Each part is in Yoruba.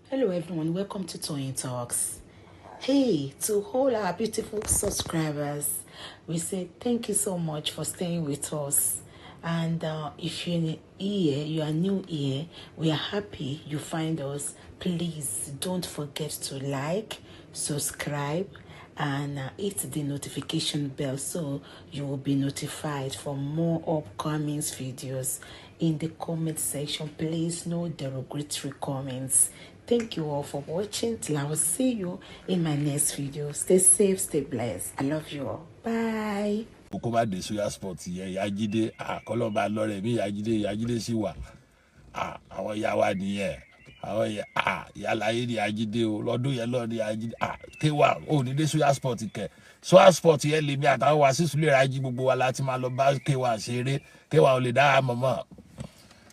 Hello everyone, welcome to Toyeen Talks. Hey, to all our beautiful subscribers, we say thank you so much for staying with us. And if you're here, you are new here, we are happy you find us. Please don't forget to like, subscribe, and hit the notification bell so you will be notified for more upcoming videos. In the comment section, please no derogatory comments. Thank you all for watching. Till I will see you in my next video. Stay safe, stay blessed. I love you all. Bye. Kó de Suya Sport yẹn Iya Jide kọlọba lọrẹ mi Iya Jide sì wà àwọn ìyá wa nìyẹn àwọn ìyá láyé ni Iya Jide o lọ́dún yẹn lọ ni Iya Jide kéwà ó ní dé Suya Sport kẹ Suya Sport yẹn lèmi àtàwọn wa sísun lè rájí gbogbo wa láti máa lọ bá kéwà ṣeré kéwà ò lè dá mọ̀mọ́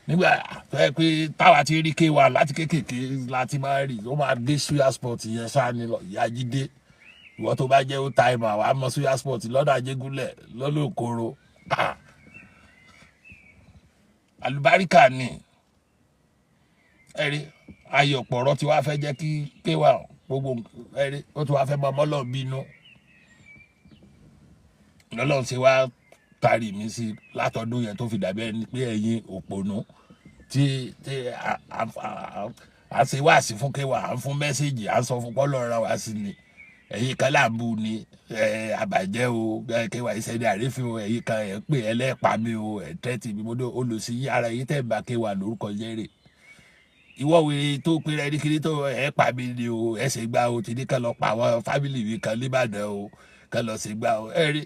nígbà tó yẹ pé táwa ti rí kéwà láti kékèké láti máa rí ó máa dé Suya Sport yẹn sáà ní Iya Jide ìwọ tó bá jẹ́ ó time àwa mọ Suya Sport lọ́dọ̀ Ajégúnlẹ̀ lọ́lọ́kọ̀ọ́rọ̀ àlùbáríkà ni ẹ̀rí ayọ̀pọ̀rọ̀ tí wàá fẹ́ jẹ́ kí kéwà gbogbo ẹ̀rí ó tí wàá fẹ́ mọ ọmọlọ́ bínú lọ́lọ́run ṣe wá tari mi sí látọdún yẹn tó fi dàbí ẹni pé ẹ̀yin òpònú tí a ṣe wá sí fún kéwà à ń fún mẹ́sẹ̀gì à ń sọ fún pọ́lọ́ra wá sí ni ẹ̀yin kan láàbù ni àbàjẹ́ o kéwà ìṣẹ̀lẹ̀ àrífín o ẹ̀yin kan ẹ̀ pé ẹlẹ́pàá mi o ẹ̀ tẹ́tì mi mo ní olùsí ara yìí tẹ̀ ń bá kéwà lórúkọ jẹ́rè ìwọ wèrè tó pé rẹ ní kiri tó ẹ̀ pa mi ni o ẹ̀ ṣe gbá o ti ní kán lọ pa àwọn fámìlì mi kan nìbàdàn o kán lọ ṣe gbá o ẹ̀ rí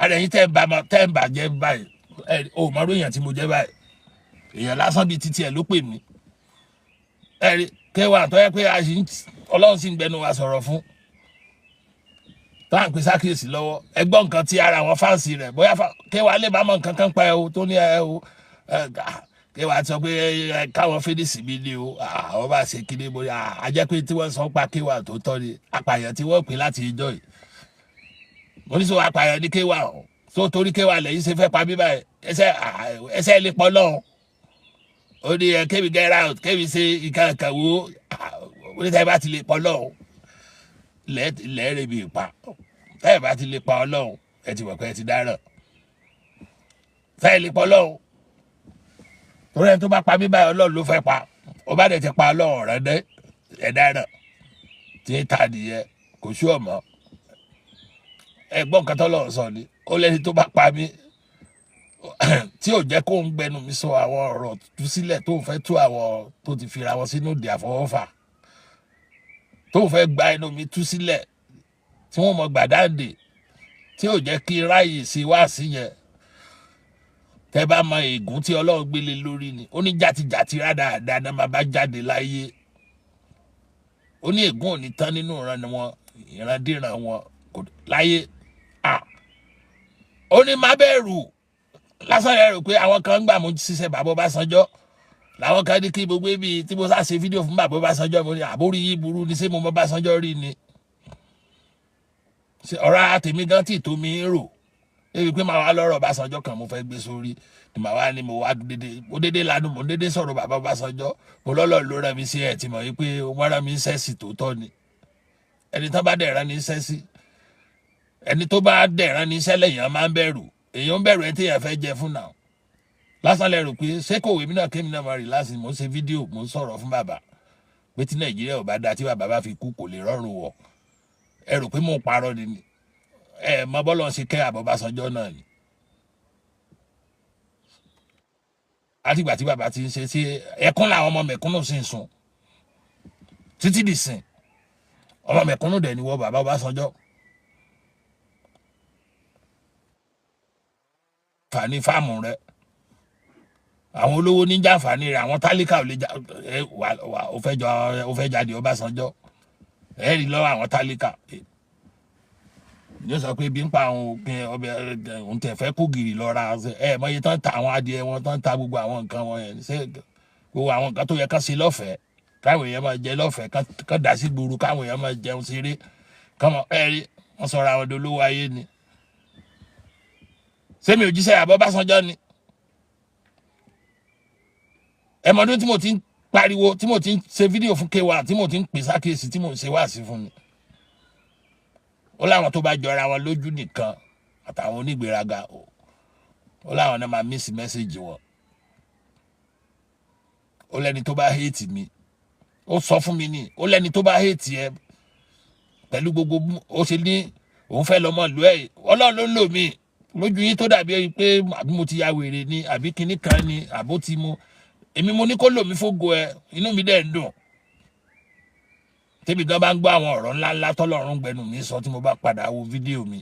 ara yìí tẹ̀ ń bà jẹ́ báyìí ẹ̀ rí o mọ̀ èèyàn tí mo jẹ́ báyìí èèyàn lásán bíi títí ẹ̀ ló pè mí ẹ̀ rí kéwà tó yẹ pé Ọlọ́run sì ń gbẹnu wa sọ̀rọ̀ fún táwọn pèsè àkíyèsí lọ́wọ́ ẹgbọ́n nǹkan tí ara àwọn fáǹsì rẹ̀ bóyá kéwà lè bá mọ̀ nǹkan kan pa ẹ o tó ní ẹ o kéwà sọ pé káwọn fèdèsì mi ní o àwọn bá ṣe kíní bóyá ajẹ́ pé tí wọ́n sọ pa kéwà tó tọ́ ni apààyàn tí wọ́n pè láti ìjọ yìí mo ní sọ apààyàn ní kéwà o tó torí kéwà lẹ́yìn ṣe fẹ́ pa mí báyìí ẹsẹ̀ lè pọ̀ lọ́hùn ó ní kébi get out kébi ṣe ìkàkàwó oníṣẹ́ bá ti lè pọ̀ lọ́hùn lẹ́ẹ̀rẹ́ bí ipa táyà bá ti lè pa Ọlọ́run ẹ ti wọ̀ pé ẹ ti dáràn táyà lè pa Ọlọ́run torí ẹni tó bá pa mí báyìí Ọlọ́run ló fẹ́ pa ó bá dẹ̀ ti pa Ọlọ́run rẹ̀ dẹ́ ẹ dáràn tí ń ta nìyẹn kò sí ọmọ ẹgbọ́n kan tó lọ́run sọ ni ó lẹ́ni tó bá pa mí tí ò jẹ́ kó ń gbẹnu mi sọ àwọn ọ̀rọ̀ tú sílẹ̀ tó ń fẹ́ tú àwọn tó ti fira wọn sínú ìdí àfọwọ́fà tó fẹ́ gba ẹnu mi tú sílẹ̀ tí wọ́n mọ̀ gbàdáǹdè tí ò jẹ́ kí ráyè sí wá sí yẹn tẹ́ bá mọ ègún tí Ọlọ́run gbélé lórí ni ó ní jàtijàti rádáadáa náà máa bá jáde láyé ó ní ègún ò ní tán nínú ìrandíran wọn kò láyé ó ní má bẹ̀rù lásán rẹ̀ rò pé àwọn kan ń gbà mú ṣiṣẹ́ bàbá Ọbásanjọ́ làwọn kan ní kí gbogbo ibi tí mo sá ṣe fídíò fún bàbá Ọbásanjọ́ mo ní àbórí yìí burú ni ṣé mo mọ Ọbásanjọ́ rí ni ọ̀rọ̀ àtẹ̀mí gan tí tó mi ń rò ebi pé màá wá lọ́rọ̀ Ọbásanjọ́ kan mo fẹ́ gbé sórí ni màá wá ní mo wá dédé lánàá mo dédé sọ̀rọ̀ bàbá Ọbásanjọ́ mo lọ́lọ́ ló rán mi sí ẹ̀ tí mo yí pé wọ́n rán mi ń sẹ́sì tó tọ́ ni ẹni tó bá dẹ̀ rán ní sẹ́sì ẹni tó bá dẹ̀ rán ní sẹ́lẹ̀ èèyàn máa ń bẹ̀rù èèyàn ń bẹ̀rù ẹ téèyàn fẹ́ jẹ fún náà lásán lẹ rò pé ṣé kò wèmí náà kémi náà máa rí láti mo ṣe fídíò mo sọ̀rọ̀ fún bàbá pé tí Nàìjíríà ò bá da tí bàbá bá fi kú kò lè rọrùn wọ̀ ẹ rò pé mò ń parọ́ ni ẹ mọ bọ́lọ̀ ṣe kẹ́ Ọbásanjọ́ náà ni látìgbà tí bàbá ti ń ṣe sí ẹkún làwọn ọmọ mẹ̀kúnnù sì ń sun títí dì sìn ọmọ mẹ̀kúnnù dẹ̀ ni wọ́n bàbá Ọbásanjọ́ fàní fáàmù rẹ̀ àwọn olówó ní jàǹfààní rẹ̀ àwọn tálíkà ò lè jà ó fẹ́ jáde Ọbásanjọ́ ẹ rí lọ́wọ́ àwọn tálíkà yóò sọ pé bí ń pa àwọn òpin ọbẹ̀ òun tẹ̀ fẹ́ kó gìrì lọ ra mọ iye tán ta àwọn adìẹ wọn tán ta gbogbo àwọn nǹkan wọn yẹn ṣé gbogbo àwọn nǹkan tó yẹ ká ṣe lọ́fẹ̀ẹ́ káwọn èèyàn máa jẹ lọ́fẹ̀ẹ́ kán dà sí gbòòrò káwọn èèyàn máa jẹun ṣeré kọ́mọ ẹ rí wọ́n sọ̀rọ̀ àwọn dolówó ayé ni sẹ́mi òjíṣẹ́ àbọ̀ Ọbásanjọ́ ni ẹmọdún tí mo ti ń pariwo tí mo ti ń ṣe fídíò fún K1 tí mo ti ń pè sákèsì tí mo ń ṣe wáàsí fún ni ó láwọn tó bá jọra wọn lójú nìkan àtàwọn onígbéraga ó láwọn náà máa miss message wọn ó lẹ́ni tó bá hate mi ó sọ fún mi ní ó lẹ́ni tó bá hate ẹ pẹ̀lú gbogbo ó ṣe ní òun fẹ́ lọ́mọ ìlú ẹ̀ Ọlọ́run ló ń lò mí lójú yín tó dàbí pé àbí mo ti ya wèrè ni àbí kinní kan ni àbó ti mo èmi mo ní kó lò mí fógo ẹ inú mi dẹ̀ ń dùn tẹ́bi gan bá ń gbọ́ àwọn ọ̀rọ̀ ńláńlá tọ́lọ́run gbẹnu mi sọ tí mo bá padà wo fídíò mi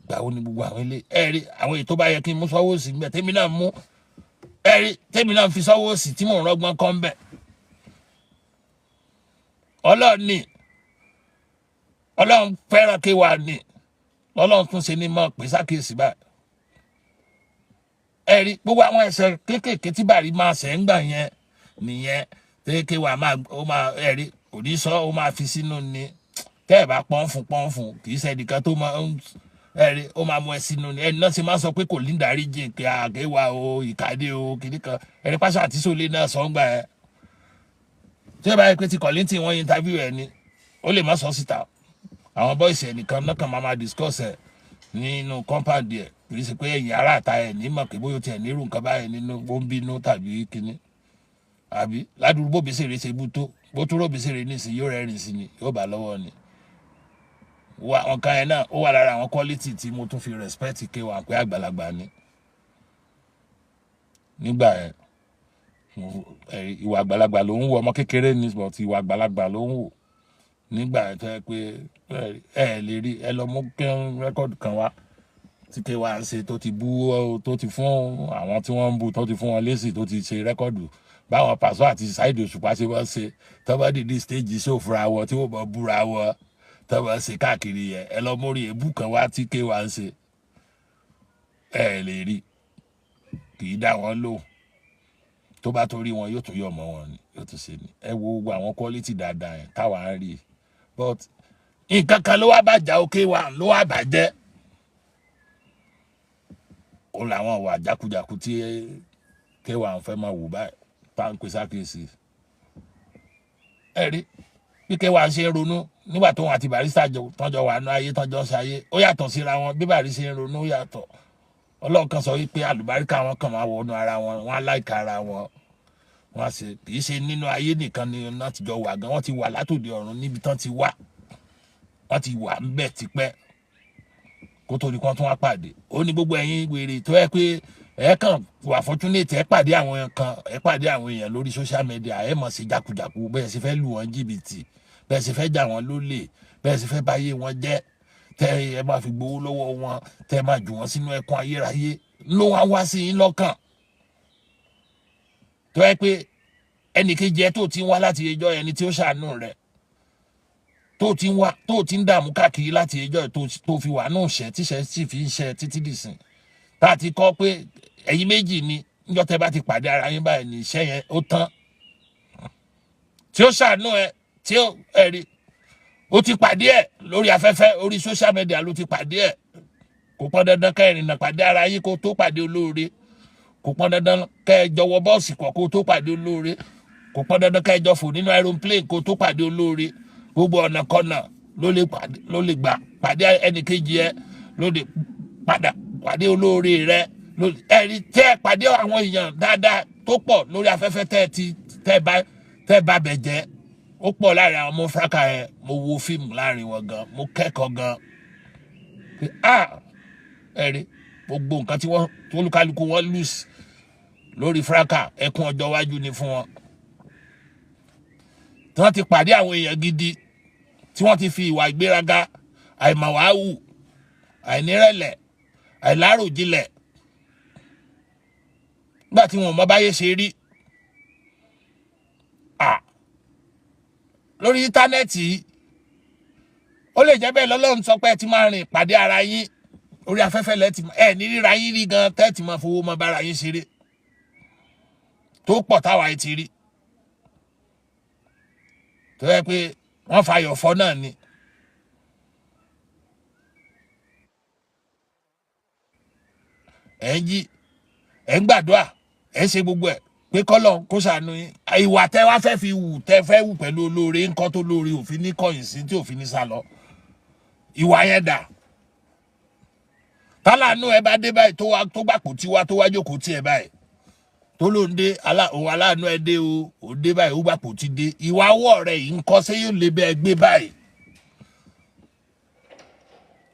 gbà ó ní gbogbo àwọn ilé ẹ̀rí àwọn èyí tó bá yẹ kí n mú sọ́wọ́ sí mbẹ́ tẹ́mi náà mú ẹ̀rí tẹ́mi náà fi sọ́wọ́ sí tí mò ń rọ́gbọ́n kọ́ mbẹ́ Ọlọ́run fẹ́ràn K1 ni Ọlọ́run tún ṣe ní mọ́ pé sákèsì báyìí ẹ̀rí gbogbo àwọn ẹ̀ṣẹ̀ kéékèèké tí bàrí máa ṣẹ̀ ń gbà yẹn nìyẹn K1 máa ẹ̀rí kò ní sọ ó máa fi sínú ni tẹ́ ẹ̀ bá pọ́n fún kì í ṣe ẹnìkan tó máa ń ẹ̀rí ó máa mú ẹ sínú ni ẹni náà ṣe máa sọ pé kò ní dáríjì pé K1 o ìkàdé o kìíní kan ẹ̀rí pásọ àti sólé náà sọ ń gbà ẹ tí ẹ bá yẹ pé ti kọ̀lìntì wọn interview ẹ ni ó lè má sọ síta àwọn bọ́ìsì ẹnìkan náà kàn máa discuss ẹ nínú compound ẹ kì í ṣe pé ẹ̀yìn ará àta ẹ̀ ní mọ̀ pé bóyá tiẹ̀ nírú nǹkan báyìí nínú ó ń bínú tàbí kíní àbí ládùúgbò bẹ́sẹ̀rẹ̀ ṣe bú tó bó tó rò bẹ́sẹ̀rẹ̀ ní ìsìn yóò rẹ́rìn sí ni yóò bá lọ́wọ́ ni àwọn kan yẹn náà ó wà lára àwọn quality tí mo tún fi respect K1 pé àgbàlagbà ni nígbà yẹn ìwà àgbàlagbà ló ń wò ọmọ kékeré ní but ìwà àgbàlagbà ló ń wò nígbà yẹn tó yẹ pé ẹ lè rí ẹ lọ mú rẹ́kọ̀dù kan wá tí K1 ṣe tó ti bú tó ti fún àwọn tí wọ́n ń bú tó ti fún wọn lésì tó ti ṣe rẹ́kọ̀dù báwọn Pàṣọ àti Saheed Òṣùpá ṣe wọ́n ṣe tọ́ba dìde stage ṣòfura wọn tí wọ́n bọ̀ búra wọn tọ́ba ṣe káàkiri yẹn ẹ lọ mórí èébú kan wá tí K1 ṣe ẹ lè rí kì í dá wọn lò tó bá torí wọn yóò tún yọ̀ mọ́ wọn ni yóò tún ṣe ni ẹ wo gbogbo àwọn quality dáadáa yẹn táwa ń rí but nǹkan kan ló wá bàjẹ́ o K1 ló wá bàjẹ́ ó làwọn wà jákujàku tí K1 fẹ́ máa wò báyìí tá ń pè sákèsì ẹ rí bí K1 ṣe ń ronú nígbà tóun àti Barrister tọ́jọ́ wà nú ayé tọ́jọ́ ṣayé ó yàtọ̀ síra wọn bí Barry ṣe ń ronú ó yàtọ̀ Ọlọ́run kan sọ wípé àlùbáríkà wọn kàn máa wọnú ara wọn wọn á láìka ara wọn wọn á ṣe kì í ṣe nínú ayé nìkan ni wọn ti jọ wà gan wọn ti wà látòdì ọ̀run níbi tán ti wà wọn ti wà ń bẹ̀ tipẹ́ kó tó di kan tún wá pàdé ó ní gbogbo ẹ̀yin wèrè tó yẹ pé ẹ kàn wà fortunate ẹ pàdé àwọn kan ẹ pàdé àwọn èèyàn lórí social media ẹ mọ̀ sí jákujàku bẹ́ẹ̀ sì fẹ́ lù wọ́n jìbìtì bẹ́ẹ̀ sì fẹ́ jà wọ́n lólè bẹ́ẹ̀ sì fẹ́ báyé wọn jẹ́ tẹ́ ẹ máa fi gbowó lọ́wọ́ wọn tẹ́ ẹ máa jù wọ́n sínú ẹkún ayérayé ló wá sí yín lọ́kàn tó yẹ pé ẹnìkejì ẹ tó ti ń wá láti ẹjọ́ ẹni tí ó ṣàánú rẹ̀ tó ti ń dààmú káàkiri láti ẹjọ́ tó fi wà náà ṣẹ́ tíṣẹ́ sì fi ń ṣe títí dìsìn tá a ti kọ́ pé ẹ̀yin méjì ni níjọ́ tẹ́ bá ti pàdé ara yín báyìí ní iṣẹ́ yẹn ó tán tí ó ṣàánú ẹ tí ó ẹ̀rí ó ti pàdé ẹ lórí afẹ́fẹ́ orí social media ló ti pàdé ẹ kò pọn dandan kẹ́ ìrìnà pàdé ara yín kó tó pàdé olóore kò pọn dandan kẹ́ ẹ jọwọ́ bọ́ọ̀sì kọ̀ kó tó pàdé olóore kò pọn dandan kẹ́ ẹ jọ fò nínú aeroplane kó tó pàdé olóore gbogbo ọ̀nà kọ́nà ló lè gbà pàdé ẹnìkejì ẹ ló lè padà pàdé olóore rẹ ẹ̀rí tẹ́ ẹ pàdé àwọn èèyàn dáadáa tó pọ̀ lórí afẹ́fẹ́ tẹ́ bá bẹ̀ jẹ́ ó pọ̀ láàrin àwọn ọmọ fúráká yẹn mo wo fíìmù láàrin wọn gan mo kẹ́kọ̀ọ́ gan pé ẹ̀rí gbogbo nǹkan tí wọ́n olúkálukú wọn lùs lórí fúráká ẹkún ọjọ́ iwájú ni fún wọn tí wọ́n ti pàdé àwọn èèyàn gidi tí wọ́n ti fi ìwà ìgbéraga àìmọ̀wáhù àìnírẹ̀lẹ̀ àìláròjinlẹ̀ nígbà tí wọn mọ báyé ṣe rí lórí íńtánẹ́ẹ̀tì ó lè jẹ́ bẹ́ẹ̀ lọ́lọ́run sọ pé ẹ ti máa rìn pàdé ara yín orí afẹ́fẹ́ lẹ́tì ẹ ní ríra yín rí gan tẹ́ẹ̀tì máa fowó mọ bára yín ṣeré tó pọ̀ táwa ẹ ti rí tó yẹ pé wọ́n fayọ̀ fọ́ náà ni ẹ̀ ń jí ẹ̀ ń gbàdúrà ẹ̀ ń ṣe gbogbo ẹ̀ pé kọ́lọ̀ kó ṣàánú yín ìwà tẹ́ wá fẹ́ fi wù tẹ́ fẹ́ wù pẹ̀lú olóore nǹkan tó lóore òfin ní kọ̀yìn sí tí òfin ní sálọ ìwà yẹn dà tálànú ẹ bá dé báyìí tó gbà kò tí wá tó wá jókòó tí ẹ báyìí tó ló ń dé òun aláàánú ẹ dé o ò dé báyìí ó gbà kò tí dé ìwà ọwọ́ rẹ̀ yìí ń kọ́ sí yóò lè bẹ́ẹ̀ gbé báyìí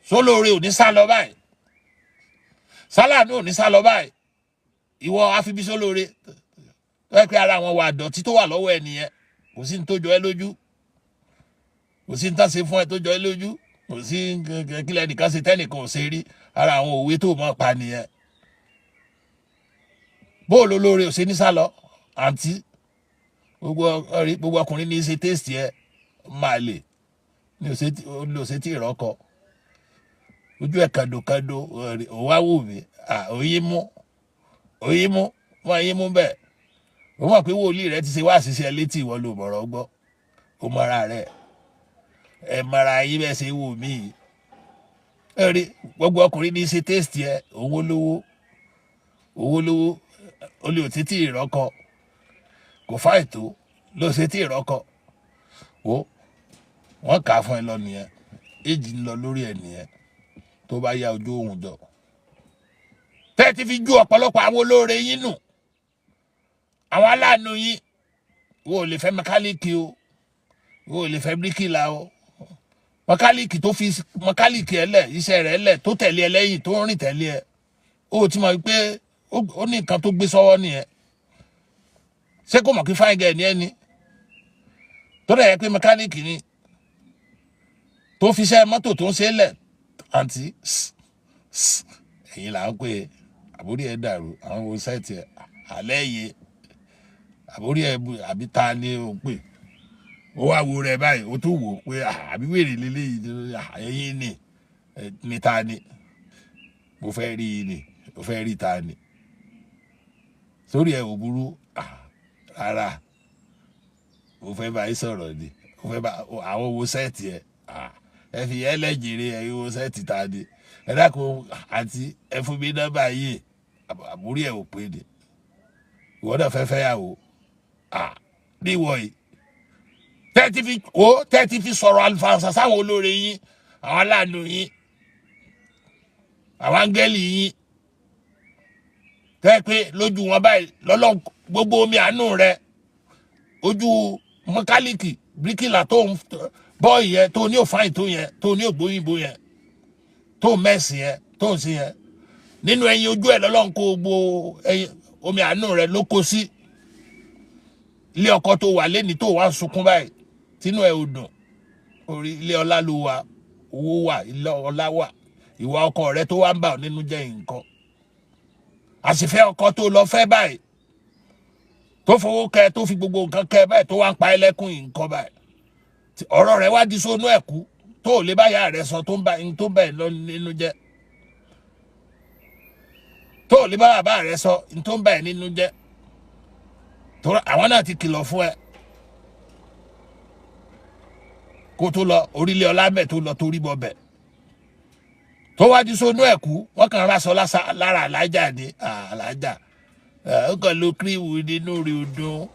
sólóore ò ní sálọ báyìí sálànú ò ní sálọ báyìí ìwọ àfibí sólóore ẹ pé ara àwọn wà dọ̀tí tó wà lọ́wọ́ ẹ nìyẹn kò sí ní tó jọ ẹ lójú kò sí ní tán ṣe fún ẹ tó jọ ẹ lójú kò sí kílẹ̀ nìkan ṣe tẹ́nìkan ò ṣe rí ara àwọn òwe tó mọ̀ pa nìyẹn bóòlù olóore ò ṣe ní sálọ àǹtí gbogbo ọkùnrin ní í ṣe tẹ́sítì ẹ máa lè ní ò ṣe tí ìrọ́kọ ojú ẹ kàdòkàdò òwá wò mí òyìn mú wọn yín mú bẹ́ẹ̀ ó mọ̀ pé wòlíì rẹ ti ṣe wá àṣìṣe létí ìwọ ló bọ̀rọ̀ gbọ́ ó mọ́ra rẹ̀ ẹ mọ́ra yín bẹ́ẹ̀ ṣe wò mí ẹ rí gbogbo ọkùnrin ní í ṣe tẹ́sítì ẹ owó lówó ó lè òtítì ìrọ́kọ kò fáì tó ló ṣe tí ìrọ́kọ wọ́n kà á fún ẹ lọ nìyẹn èjì ń lọ lórí ẹ nìyẹn tó bá yá ojú òun jọ tẹ́ ti fi ju ọ̀pọ̀lọpọ̀ àwọn olóore yín nù àwọn aláàánú yín wo lè fẹ́ mẹkáníìkì o wo lè fẹ́ bíríkìlà o mẹkáníìkì tó fi mẹkáníìkì ẹ lẹ̀ iṣẹ́ rẹ̀ lẹ̀ tó tẹ̀lé ẹ lẹ́yìn tó rìn tẹ̀lé ẹ ó ti mọ̀ pé ó ní nǹkan tó gbé sọ́wọ́ nìyẹn ṣé kò mọ̀ kí fáìgẹ̀ ní ẹni tó dẹ̀ yẹ pé mẹkáníìkì ni tó fi iṣẹ́ mọ́tò tó ń ṣe lẹ̀ àǹtí ẹ̀yin là ń pè àbórí ẹ̀ dàrú àwọn wo sẹ́ẹ̀tì ẹ̀ alẹ́ yìí àbórí ẹ̀ àbí ta ni ó pè ó wá wo rẹ̀ báyìí ó tún wò pé àbí wèrè lélẹ́yìí ẹ̀yin ni ta ni mo fẹ́ rí i ni mo fẹ́ rí ta ni sórí ẹ̀ ò burú rárá mo fẹ́ bá yín sọ̀rọ̀ ni mo fẹ́ bá àwọn wo sẹ́ẹ̀tì ẹ̀ ẹ fi ẹlẹ́jìrì ẹ̀ wo sẹ́ẹ̀tì ta ni ẹ dákun àti ẹ fún mi nọ́mbà yìí àbúrí ẹ̀ ò pé ni ìwọ náà fẹ́ fẹ́yàwó níwọ̀ yìí tẹ́tí fi sọ̀rọ̀ àlùfáàǹsà sáwọn olóore yín àwọn aláàánú yín àwọn áńgẹ́lì yín tẹ́ pé lójú wọn báyìí lọ́lọ́ gbogbo omi àánú rẹ ojú mẹkáníìkì bíríkìlà tó ń bọ́ọ̀yì yẹn tó ní òfáìn tó yẹn tó ní ògbóyìnbó yẹn tó mẹ́sì yẹn tó ń sí yẹn nínú ẹyin ojú ẹ̀ lọ́lọ́ ń kó gbogbo omi àánú rẹ ló kó sí ilé ọkọ tó wà lẹ́ni tó wà ń sunkún báyìí tínú ẹ̀ ò dùn orí ilé ọlá ló wà owó wà ilé ọlá wà ìwà ọkọ rẹ tó wà ń bà ọ́ nínú jẹ́ nǹkan àṣìfẹ́ ọkọ tó lọ fẹ́ báyìí tó fowó kẹ tó fi gbogbo nǹkan kẹ báyìí tó wá ń pa ẹlẹ́kùn nǹkan báyìí ọ̀rọ̀ rẹ̀ wá di sónú ẹ̀kú tó lè báyà rẹ̀ sọ tó ń bá ẹ̀ lọ nínú jẹ́ tó lè bá bàbá rẹ̀ sọ tó ń bá ẹ̀ nínú jẹ́ tó àwọn náà ti kìlọ̀ fún ẹ kó tó lọ orílẹ̀ ọlámẹ̀ tó lọ torí bọ bẹ̀ tó wá di sónú ẹ̀kú wọ́n kàn rásọ lára alájà ní alájà ó kàn ló kíríwù nínú rí odun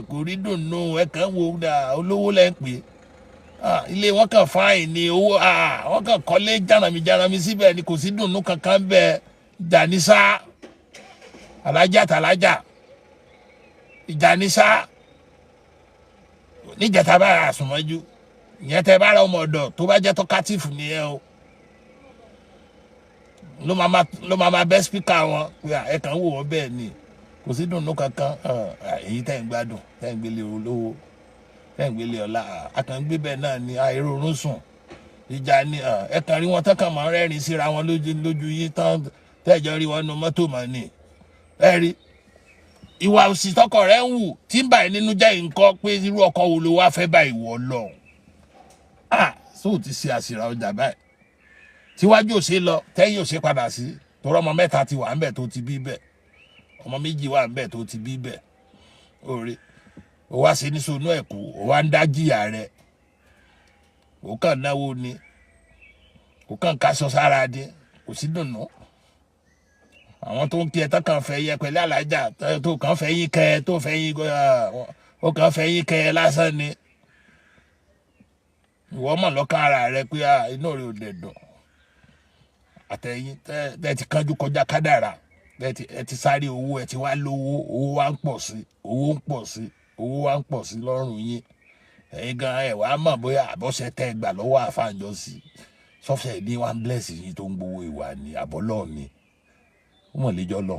kò rí dùnú ẹ kàn wo olówó lẹ́ ń pè ilé wọn kàn fáìn ní owó wọn kàn kọ́lé jàràmì síbẹ̀ ni kò sí dùnú kankan bẹ́ẹ̀ ìjànísá alájà tàlájà ìjànísá níjàtà bá àsùnmọ́jú ìyẹn tẹ bá ra ọmọ ọ̀dọ̀ tó bá jẹ́ tọ́kátìfù nìyẹn o ló máa bẹ́ spíkà wọn pé ẹ kàn wò wọ́n bẹ́ẹ̀ ni kò sí dùnú kankan èyí tẹ̀ ń gbádùn tẹ̀ ń gbélé olówó tẹ̀ ń gbélé ọlá akàngbé bẹ́ẹ̀ náà ni àìrórun sùn ìjà ni ẹ kàn rí wọn tán kàn máa ń rẹ́rìn síra wọn lójú yín tán tẹ́jọ́ rí wọn nu mọ́tò mọ́ ni ẹ rí ìwà òsì tọkọ rẹ ń wù tí ń bà ẹ́ nínú jẹ́ nǹkan pé irú ọkọ wo ló wá fẹ́ bá ìwọ lọ sóò ti ṣe àṣìrà ọjà báyìí tíwájú òṣè lọ tẹ́yìn òṣè padà sí torí ọmọ mẹ́ta ti wà ńbẹ̀ tó ti bí bẹ́ẹ̀ ọmọ méjì wà ńbẹ̀ tó ti bí bẹ́ẹ̀ orí ó wá ṣe ní sonú ẹ̀kú ó wá ń dá jìyà rẹ̀ ó kàn náwó ni ó kàn káṣọ sára dé kò sí dùnnú àwọn tó ń kí ẹ tán kàn fẹ́ yẹ pẹ̀lú alájà tó kàn fẹ́ yín kẹ tó fẹ́ yín ó kàn fẹ́ yín kẹ lásán ni ìwọ mọ̀ lọ́kàn ara rẹ pé inú rẹ ò dẹ̀ dùn àtẹ̀yìn tẹ́ ti kánjú kọjá kádàrà ẹ ti sáré owó ẹ ti wá lówó owó wa ń pọ̀ sí owó ń pọ̀ sí owó wa ń pọ̀ sí lọ́rùn yín ẹ̀yin gan ẹ̀ wá mọ̀ bóyá àbọ̀ṣẹ tẹ́ gbà lọ́wọ́ àfàǹjọ́ sí sọ́fẹ̀ ní wá ń bless yín tó ń gbowó ìwà ní àbọ̀lọ́ ni ó mọ̀ lẹ́jọ́ lọ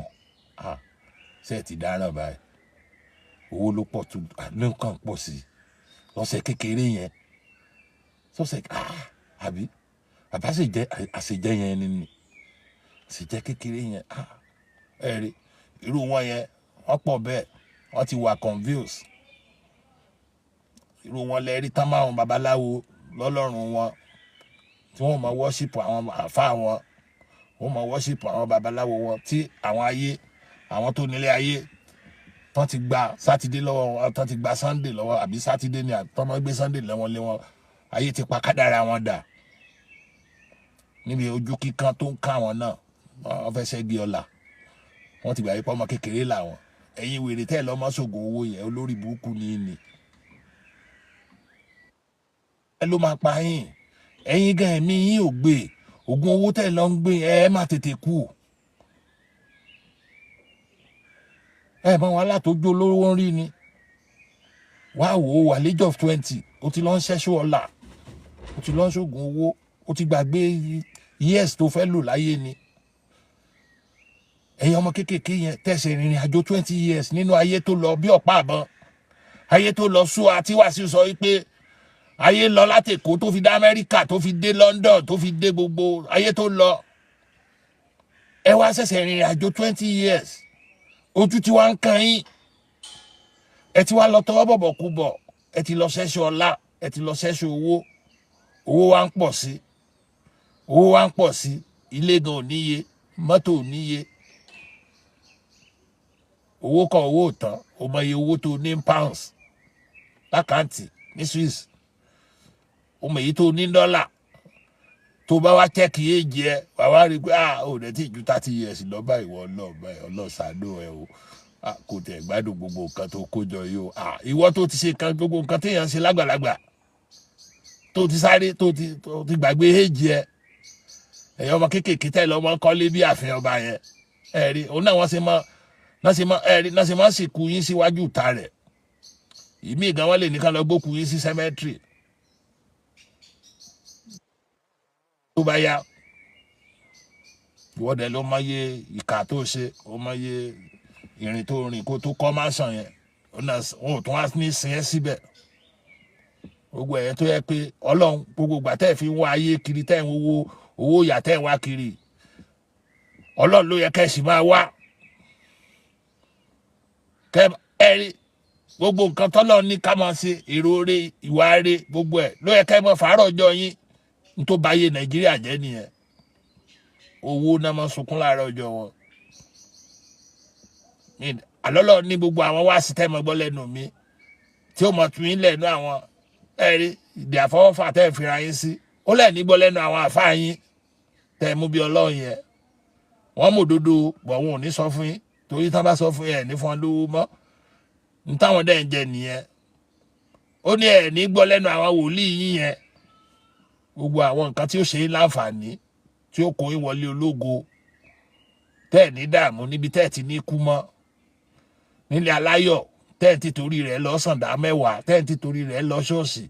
ṣe ti dáràn báyìí owó ló pọ̀ tó ló kàn pọ̀ sí lọ́sẹ̀ kékeré yẹn sọ́sẹ̀ àbí àṣejẹ yẹn ni àṣejẹ kékeré yẹn ẹ̀rí irú wọn yẹn wọ́n pọ̀ bẹ́ẹ̀ wọ́n ti wà confused irú wọn lẹ́rí tán máa wọn babaláwo lọ́lọ́run wọn tí wọ́n máa worship àwọn àfáà wọn wọ́n máa worship àwọn babaláwo wọn tí àwọn ayé àwọn tó nílé ayé tán ti gba sátidé lọ́wọ́ wọn tán ti gba sunday lọ́wọ́ àbí sátidé ni àtọ́ máa gbé sunday lẹ́wọ̀n lé wọn ayé ti pa kádàrá wọn dà níbi ojú kíkan tó ń ká wọn náà wọ́n fẹ́ ṣẹ́gi ọ̀la wọ́n ti gbà yípa ọmọ kékeré làwọn ẹ̀yin wèrè tẹ́ lọ́mọ ṣògùn owó yẹn olórí burúkú ni ẹ ló máa pa yín ẹ̀yin gan ẹ̀mí yín ò gbé ògùn owó tẹ́ lọ ń gbé ẹ má tètè kú ẹ mọ wàhálà tó jó lówó ń rí ni wá wò ó wà l'age of 20 ó ti lọ ń ṣẹ́ṣọ́ ọ̀la ó ti lọ ń ṣògùn owó ó ti gbàgbé years tó fẹ́ lò láyé ni ẹ̀yin ọmọ kéékèèké yẹn tẹ̀sẹ̀ ìrìn àjò 20 years nínú ayé tó lọ bí ọ̀pá àbọ̀n ayé tó lọ sú àti Wasiu sọ wípé ayé lọ láti Èkó tó fi dé Amẹ́ríkà tó fi dé London tó fi dé gbogbo ayé tó lọ ẹ wá ṣẹ̀ṣẹ̀ ìrìn àjò 20 years ojú tí wàá ń kan yín ẹ ti wá lọ tọwọ́ bọ̀bọ̀ kú bọ̀ ẹ ti lọ ṣẹ́ṣọ́ ọlá ẹ ti lọ ṣẹ́ṣọ́ owó wa ń pọ̀ sí owó wa ń pọ̀ sí ilé gan ò níye mọ́tò ò níye owó kan owó tán o mọ iye owó tó ní pounds lákàntì ní Swiss o mọ èyí tó ní dọ́là tó bá wá chẹ́kì èjì ẹ wà wá rí pé ò dẹ̀ tí ju 30 years lọ báyìí wọ́n ọlọ́ọ̀ṣàdó ẹ o kò tẹ̀ gbádùn gbogbo nǹkan tó kójọ yìí o ìwọ tó ti ṣe gbogbo nǹkan téèyàn ṣe lágbàlagbà tó ti sáré tó ti gbàgbé èjì ẹ ẹ̀yọ́ ọmọ kéékèèké tẹ̀ lọ́mọ kọ́lé bí ààfin ọba yẹn ẹ̀rí òun náà wọ́n ṣe máa sìnkú yín síwájú ìta rẹ̀ ìmí gan wọ́n lè nìkan lọ gbókù yín sí cemetery tó bá yá ìwọ́dẹ ló mọye ìkà tó ṣe ó mọye ìrìn tó rìn kó tó kọ́ máa sàn yẹn wọn ò tún wá ní sin ẹ́ síbẹ̀ gbogbo ẹ̀yẹn tó yẹ pé ọlọ́run gbogbo ìgbà tẹ́ ẹ̀ fi ń wá ayé kiri tẹ́ ẹ̀ ń wo owó ìyà tẹ́ ẹ̀ ń wá kiri ọlọ́run ló yẹ kẹ́ ẹ̀ sì máa wá kẹ́ ẹ̀ rí gbogbo nǹkan tọ́lọ́run ní ká máa ṣe èrò rẹ̀ ìwà rẹ̀ gbogbo ẹ̀ ló yẹ kẹ́ ẹ̀ mọ̀ fàárọ̀ ọjọ́ yín tó bá yé Nàìjíríà jẹ́ nìyẹn owó náà máa sunkún láàárọ̀ ọjọ́ wọn àlọ́lọ́ ní gbogbo àwọn wá sí tẹ́mọ̀ gbọ́ lẹ́nu mi tí ó mọ̀ tún yín lẹ́nu àwọn ẹ̀rí ìdí àfọwọ́fà tẹ́ ẹ̀ fira yín sí ó lẹ́ẹ̀ ní gbọ́ lẹ́nu àwọn àfáà yín tẹ́ ẹ mú bí Ọlọ́run yẹn wọ́n mọ̀ òdodo bọ̀ wọn ò ní sọ fún yín torí tán bá sọ fún yín ẹ̀ ní fún wọn lówó mọ́ ní táwọn dẹ́ ń jẹ nìyẹn ó ní ẹ̀ ní gbọ́ lẹ́nu àwọn wòlíì yín yẹn gbogbo àwọn nǹkan tí ó ṣe é láǹfààní tí ó kó yín wọlé ológo tẹ́ ẹ̀ ní dààmú níbi tẹ́ ẹ̀ ti ní kú mọ́ nílé aláyọ̀ tẹ́ ẹ̀ ti torí rẹ̀ lọ sàǹdà mẹ́wàá tẹ́ ẹ̀ ti torí rẹ̀ lọ ṣọ́ọ̀ṣì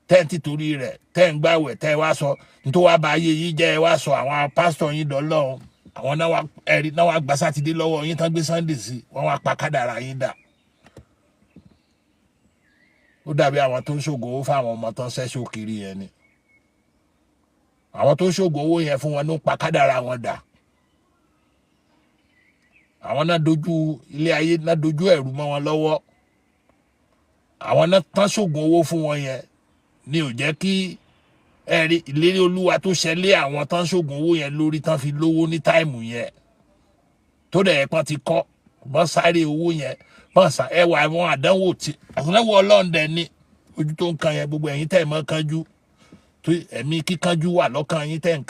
tẹ́ ẹ̀ ti torí rẹ̀ tẹ́ ẹ̀ ń gbàwẹ̀ tẹ́ ẹ wá sọ nítorí wàá bá ayé yín jẹ́ ẹ wá sọ àwọn pásítọ̀ yín dọ́lọ́run àwọn náà wá gba sátidé lọ́wọ́ yín tán gbé sunday sí wọ́n wá pa kádàrá yín dà ó dàbí àwọn tó ń ṣògo owó fáwọn ọmọ tán ṣẹ́ṣọ́ kiri yẹn ni àwọn tó ń ṣògo owó yẹn fún wọn ló pa kádàrá wọn dà àwọn náà dojú ilé ayé náà dojú ẹ̀rù mọ́ wọn lọ́wọ́ àwọn náà tán ṣògùn owó fún wọn yẹn ni ò jẹ́ kí ẹ̀rí ìlérí Olúwa tó ṣẹlẹ̀ àwọn tán ṣògùn owó yẹn lórí tán fi lówó ní táìmù yẹn tó dẹ̀ ẹ̀pọ́n ti kọ́ bọ́n sáré owó yẹn bọ́n sá ẹwà àwọn àdánwò Ọlọ́run dẹ̀ ní ojú tó ń kan yẹn gbogbo ẹ̀yin tẹ̀ mọ́ kánjú tó ẹ̀mí kíkánjú wà lọ́kàn yín tẹ̀ ń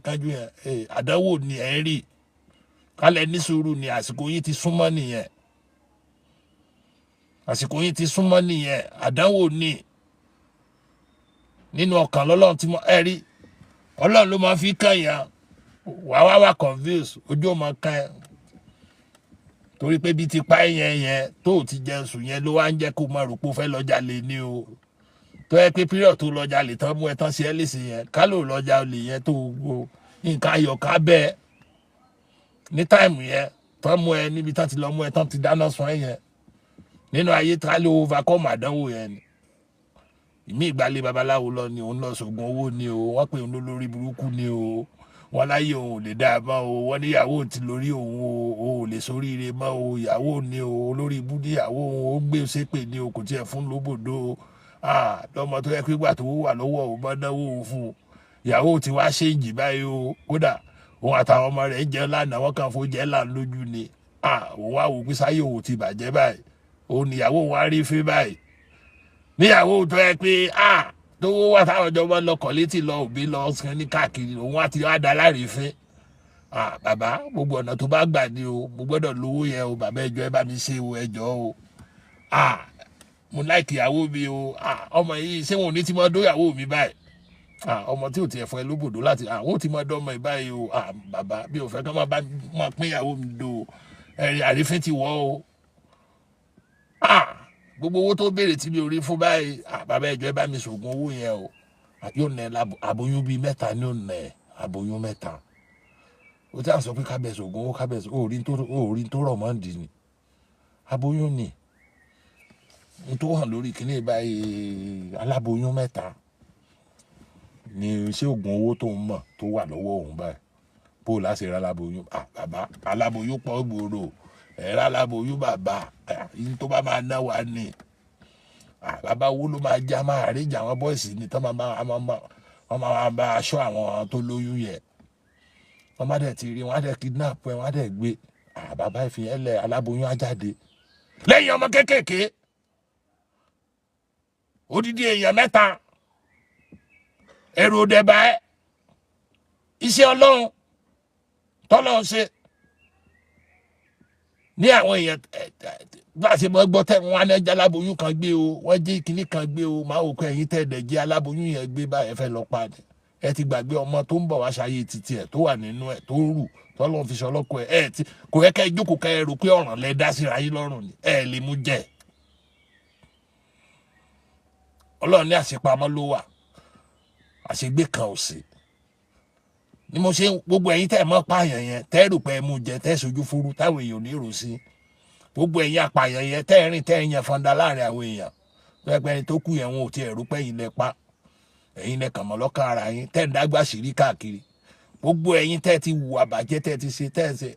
kánjú yẹn àdánwò ni ẹ̀ ń rí kálẹ̀ ní sùúrù ni àsìkò yín ti súnmọ́ nìyẹn àsìkò yín ti súnmọ́ nìyẹn àdánwò ni nínú ọkàn lọ́lọ́run tí mo ẹ rí ọlọ́run ló máa fi kàn yàn wà confuse ojú ò máa kàn ẹ́ torí pé bí ti pa yẹn tó ti jẹun sùn yẹn ló wá ń jẹ́ kó máa rò pé ó fẹ́ lọ jalè ní o tó yẹ pé period tó lọ jalè tán mú ẹ tán sí ẹ lèsì yẹn ká ló lọ jalè yẹn tó gbó nǹkan ayọ̀ká bẹ́ẹ̀ ní táìmù yẹn tán mú ẹ níbi tán ti lọ mú ẹ tán ti dáná sun ẹ yẹn nínú ayé tá ló overcome àdánwò yẹn ni ìmí ìgbàlè babaláwo lọ ni òun lọ sògùn owó ni o wọ́n pè òun lórí burúkú ni o wọ́n láyé òun ò lè dáa mọ́ o wọ́n níyàwó ti lórí òun o ò lè soríire mọ́ o ìyàwó ni o olórí ibú níyàwó òun ó gbé ṣépè ni o kò tiẹ̀ fún lóbòdó o lọ́mọ tó yẹ pé gbà tó wà lọ́wọ́ òun bá náwó òun fún un ìyàwó ti wá ṣéǹjì báyìí o kódà òun àtàwọn ọmọ rẹ̀ ń jẹun lánàá wọ́n kàn fún jẹ́ là lójú ni òun wá wò pé sáyé òun ti bàjẹ́ báyìí òun níyàwó òun á rí fẹ́ báyìí níyàwó tó yẹ pé tó wà táwọn ọjọ́ lọkọ̀ létí lọ òbí lọ sàn ní káàkiri òun àti wá da láre fẹ́ bàbá gbogbo ọ̀nà tó bá gbà ní o mo gbọ́dọ̀ lówó yẹn o bàbá ẹjọ́ ẹ bá mi ṣe o ẹjọ́ o mo láìkì ìyàwó mi o ọmọ yìí ṣé wọn ò ní ti mọ dóyàwó mi báyìí ọmọ tí ò tiẹ̀ fún ẹ lóbòdó láti àwọn ò ti mọ dọ́mọ ẹ báyìí o bàbá bí o fẹ́ kọ́ máa pín ìyàwó mi do ẹ̀rìn àrífín ti wọ́ o gbogbo owó tó béèrè tí mi ò rí fún báyìí bàbá ẹjọ́ ẹ bá mi ṣògùn owó yẹn o yóò nẹ aboyún bíi mẹ́ta ní òun nẹ aboyún mẹ́ta o tí a sọ pé kábẹ̀ ṣògùn owó kábẹ̀ òòrí tó rọ̀ mọ́ ń dì ní aboyún ni n tó hàn lórí kíní báyìí aláboyún mẹ́ta ni ṣé oògùn owó tó ń mọ̀ tó wà lọ́wọ́ òun báyìí bó láṣẹ ra aláboyún bàbá aláboyún pọ̀ gbòòrò ẹ̀rọ aláboyún bàbá yìí tó bá máa ná wa ní bàbá wo ló máa já máa àríjà àwọn bọ́ìsì ní tán máa bá aṣọ àwọn tó lóyún yẹn wọ́n má dẹ̀ ti rí wọ́n á dẹ̀ kidnap ẹ̀ wọ́n á dẹ̀ gbé bàbá ìfìyẹn lẹ̀ aláboyún á jáde lẹ́yìn ọmọ kéékèèké odidi èèyàn mẹ́ta ẹ̀rù òdẹ̀bà ẹ̀ iṣẹ́ ọlọ́run tọ́lọ́run ṣe ní àwọn èèyàn bá a ṣe mọ́ gbọ́ tẹ́ wọn á jẹ́ aláboyún kan gbé o wọ́n jí kinní kan gbé o máa wò pé ẹ̀yin tẹ́ ẹ̀dẹ̀ jẹ́ aláboyún yẹn gbé báyẹn fẹ́ lọ pa ni ẹ ti gbàgbé ọmọ tó ń bọ̀ wá ṣayé títí ẹ̀ tó wà nínú ẹ̀ tó rù tọ́lọ́run fi ṣọlọ́kọ ẹ̀ ti kò yẹ kẹ́ ẹ jókòó kẹ́ ẹ rò pé ọ̀ràn lẹ dá síra yín lọ́rùn ni ẹ lè mú jẹ́ ọlọ́run ní àṣepamọ́ ló wà àṣegbé kan ò sí ni mo ṣe gbogbo ẹ̀yin tẹ́ ẹ mọ̀ pààyàn yẹn tẹ́ ẹ rò pé ẹ mú jẹ tẹ́ ẹ sojú fúru táwọn èèyàn ò ní rò sí gbogbo ẹ̀yin apààyàn yẹn tẹ́ ẹ rìn tẹ́ ẹ yẹn fọ́ndà láàrin àwọn èèyàn pẹ́pẹ́ ẹni tó kú yẹn wọn ò tiẹ̀ rò pé ẹ̀yin lẹ pa ẹ̀yin lẹ kàn mọ́ lọ́kàn ara yín tẹ́ ẹ ń dágbà sírí káàkiri gbogbo ẹ̀yin tẹ́ ẹ ti wù àbàjẹ́ tẹ́ ẹ ti ṣe tẹ́ ẹ ṣe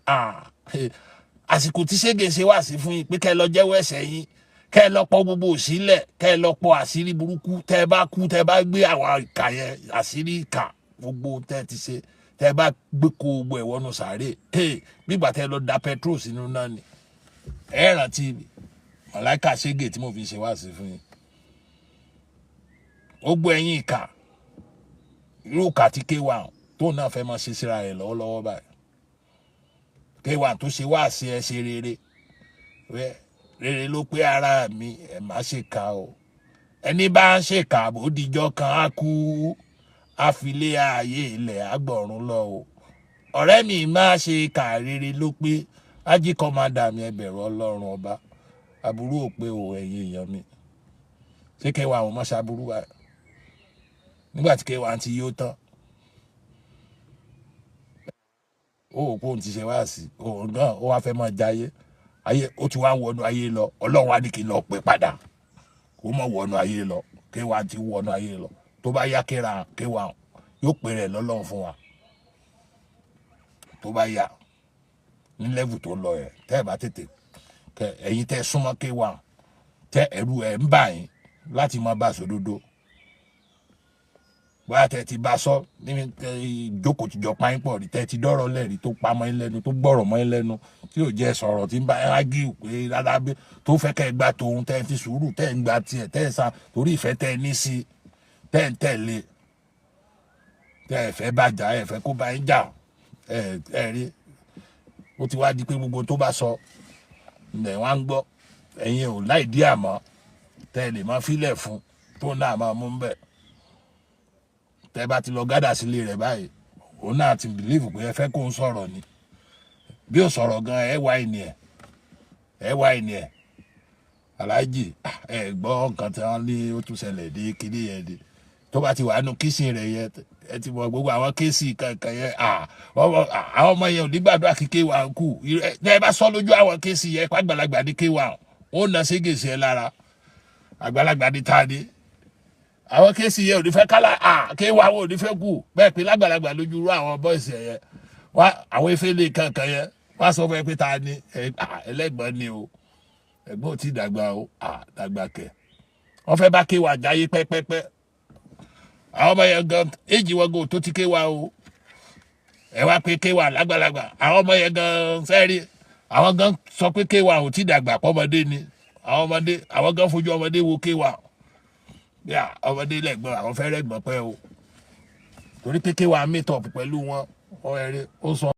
àsìkò tí Sheygeh ṣe wá sí fún yín pé kẹ́ ẹ lọ jẹ́wọ́ ẹ̀ṣẹ̀ yín kẹ́ ẹ lọ pọ̀ gbogbo òṣìlẹ̀ kẹ́ ẹ lọ pọ̀ àṣírí burúkú tẹ́ ẹ bá kú tẹ́ ẹ bá gbé àwọn ìkà yẹn àṣírí ìkà gbogbo tẹ́ ẹ ti ṣe tẹ́ ẹ bá gbé kó gbogbo ẹ̀wọ́nù sàárè nígbà tẹ́ ẹ lọ da petrol sínú náà ni ẹ rántí màláìka Sheygeh tí mo fi ṣe wá sí fún yín gbogbo ẹ̀yin ìkà irú ìkà tí K1 tó náà fẹ́ máa ṣe síra rẹ̀ lọ́wọ́lọ́wọ́ báyìí K1 tó ṣe wá sí ẹ ṣe rere ló pé ara mi ẹ má ṣèkà o ẹni bá ń ṣèkà bó dijọ́ kan á kú àfilé ààyè ilẹ̀ àgbọ̀rún lọ o ọ̀rẹ́ mi má ṣe kà rere ló pé ájí kọ́mádà mi ẹ bẹ̀rù ọlọ́run ọba aburú ò pé o ẹ̀yin èèyàn mi ṣé K1 àwọn ọmọ ṣàbúrú wa nígbà tí K1 ti yó tán ó kó ohun ti ṣe wá sí òun náà ó wá fẹ́ máa jayé ayé ó ti wá wọnú ayé lọ ọlọ́run wá ní kí n lọ pé padà kó mọ̀ wọnú ayé lọ K1 ti wọnú ayé lọ tó bá yá K1 yóò pè rẹ̀ lọ́lọ́run fún wa tó bá yá ní level tó lọ yẹn tẹ́ ẹ bá tètè ẹ̀yin tẹ́ súnmọ́ K1 tẹ́ ẹ̀rù ẹ̀ ń bà yín láti máa bá sòdodo bóyá tẹ́ ti bá sọ níbi ìjókòó tìjọ páyín pọ̀ rí tẹ́ ti dọ́rọ̀ lẹ́rìí tó pa mọ́ yín lẹ́nu tó gbọ́rọ̀ mọ́ yín lẹ́nu tí yóò jẹ́ sọ̀rọ̀ tí ń bá ẹ ágíù pé rárá bí tó fẹ́ kẹ́ ẹ gbà tòun tẹ́ ẹ fi sùúrù tẹ́ ẹ ń gbà tiẹ̀ tẹ́ ẹ sá torí ìfẹ́ tẹ́ ẹ ní sí tẹ́ ẹ ń tẹ̀lé tẹ́ ẹ fẹ́ bàjá ẹ fẹ́ kó bá yín jà ẹ rí ó ti wá di pé gbogbo tó bá sọ ǹdẹ̀ wá ń gbọ́ ẹ̀yin ò láì dí àmọ́ tẹ́ ẹ lè máa fílẹ̀ fún tó náà máa mú bẹ́ẹ̀ tẹ́ bá ti lọ gádà sílé rẹ̀ báyìí òun náà ti bìlíìfù pé ẹ fẹ́ kó ń sọ̀rọ̀ ni bí ó sọ̀rọ̀ gan ẹ wá ìní ẹ̀ aláàjì ẹ gbọ́ nǹkan tí wọ́n ní ó tún ṣẹlẹ̀ dé kíní yẹn dé tó bá ti wà nù kíṣìn rẹ̀ yẹn ẹ ti mọ gbogbo àwọn kéèsì kankan yẹn àwọn ọmọ yẹn ò ní gbàdúrà kí kéwà kù ẹ bá sọ lójú àwọn kéèsì yẹn pàgbàlagbà ní kéwà ó nà ségèsì ẹ lára àgbàlagbà ní tàdé àwọn kéèsì yẹn ò ní fẹ́ kálá kéwà wọn ò ní fẹ́ kù bẹ́ẹ̀ pé lágbàlagbà lójú rú àwọn bọ́ìsì yẹn wá àwọn efele kankan yẹn wá sọ fún ẹ pé ta ni ẹlẹ́gbọ́n ni o ẹ̀gbọ́n ò tí dàgbà o dàgbà kẹ̀ wọ́n fẹ́ bá kéwà jáyé pẹ́pẹ́pẹ́ àwọn ọmọ yẹn gan èjì wọn gan tó ti kéwà o ẹ wá pé kéwà lágbàlagbà àwọn ọmọ yẹn gan sẹ́ẹ̀rì àwọn gan sọ pé kéwà ò tí dàgbà pọ́mọdé ni àwọn gan fojú ọmọdé wo kéwà yà ọmọdé lẹ́gbọ́n àwọn fẹ́ rẹ́gbọ́n pẹ́ o torí pé kéwà meet up pẹ̀lú wọn ó sọ.